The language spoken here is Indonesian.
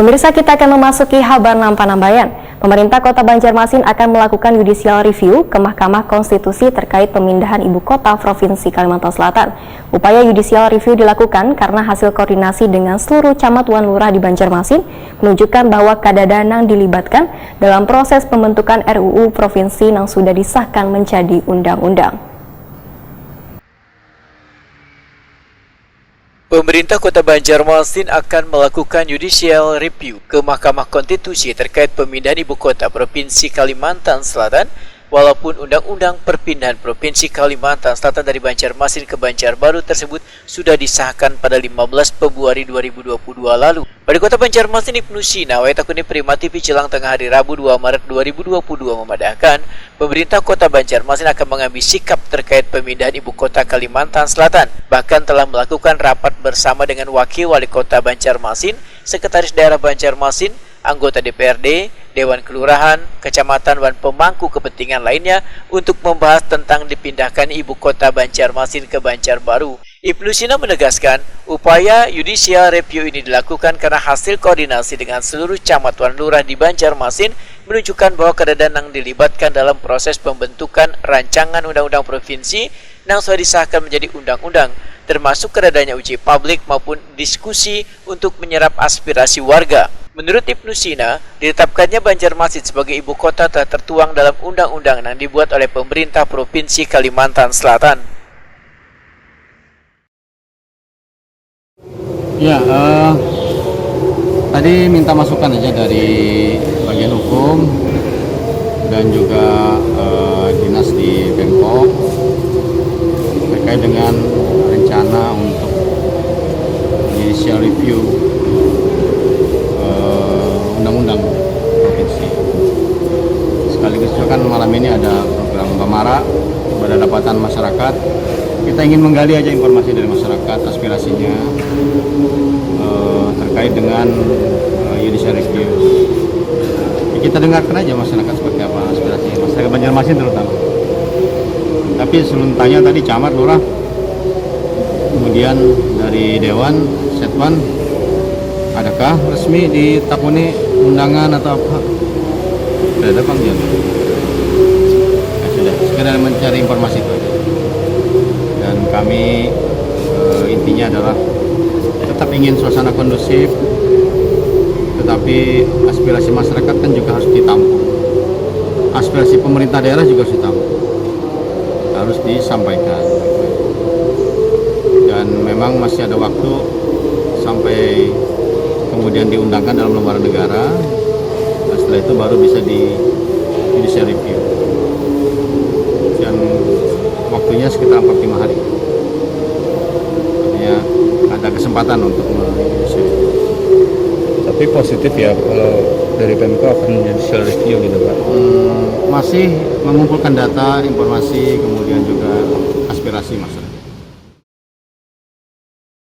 Pemirsa, kita akan memasuki Habarnam Panambayan. Pemerintah Kota Banjarmasin akan melakukan judicial review ke Mahkamah Konstitusi terkait pemindahan ibu kota Provinsi Kalimantan Selatan. Upaya judicial review dilakukan karena hasil koordinasi dengan seluruh camat wan lurah di Banjarmasin menunjukkan bahwa Kadadanang dilibatkan dalam proses pembentukan RUU Provinsi yang sudah disahkan menjadi undang-undang. Pemerintah Kota Banjarmasin akan melakukan judicial review ke Mahkamah Konstitusi terkait pemindahan ibu kota Provinsi Kalimantan Selatan, walaupun Undang-Undang Perpindahan Provinsi Kalimantan Selatan dari Banjarmasin ke Banjarbaru tersebut sudah disahkan pada 15 Februari 2022 lalu. Pada Kota Banjarmasin, Ibnu Sina, Waitakuni Prima TV jelang tengah hari Rabu 2 Maret 2022 memadahkan, pemerintah Kota Banjarmasin akan mengambil sikap terkait pemindahan ibu kota Kalimantan Selatan. Bahkan telah melakukan rapat bersama dengan Wakil Wali Kota Banjarmasin, Sekretaris Daerah Banjarmasin, anggota DPRD, Dewan Kelurahan, Kecamatan, dan pemangku kepentingan lainnya untuk membahas tentang dipindahkan ibu kota Banjarmasin ke Banjarbaru. Ibnu Sina menegaskan, upaya judicial review ini dilakukan karena hasil koordinasi dengan seluruh camat wan lurah di Banjarmasin menunjukkan bahwa Kadadanang dilibatkan dalam proses pembentukan rancangan undang-undang provinsi yang sudah disahkan menjadi undang-undang, termasuk keadanya uji publik maupun diskusi untuk menyerap aspirasi warga. Menurut Ibnu Sina, ditetapkannya Banjarmasin sebagai ibu kota telah tertuang dalam undang-undang yang dibuat oleh pemerintah Provinsi Kalimantan Selatan. Ya, tadi minta masukan aja dari bagian hukum dan juga dinas di Pemkop terkait dengan rencana untuk judicial review undang-undang provinsi. Sekaligus juga kan malam ini ada program Bamara, Pendapatan Masyarakat. Kita ingin menggali aja informasi dari masyarakat, aspirasinya terkait dengan judicial review. Kita dengarkan aja masyarakat seperti apa aspirasinya, masyarakat Banjarmasin terutama. Tapi sebelum tanya tadi camat, lurah, kemudian dari Dewan, Setwan, adakah resmi ditakuni undangan atau apa? Sudah ada panggilan? Ya, sudah, sekedar mencari informasi itu aja. Dan kami intinya adalah tetap ingin suasana kondusif, tetapi aspirasi masyarakat kan juga harus ditampung. Aspirasi pemerintah daerah juga harus ditampung, harus disampaikan. Dan memang masih ada waktu sampai kemudian diundangkan dalam lembaran negara. Nah, setelah itu baru bisa di judicial review. Dan waktunya sekitar 45 hari. Artinya ada kesempatan untuk judicial review. Tapi positif ya kalau dari Pemko akan judicial review gitu Pak? Masih mengumpulkan data, informasi, kemudian juga aspirasi masyarakat.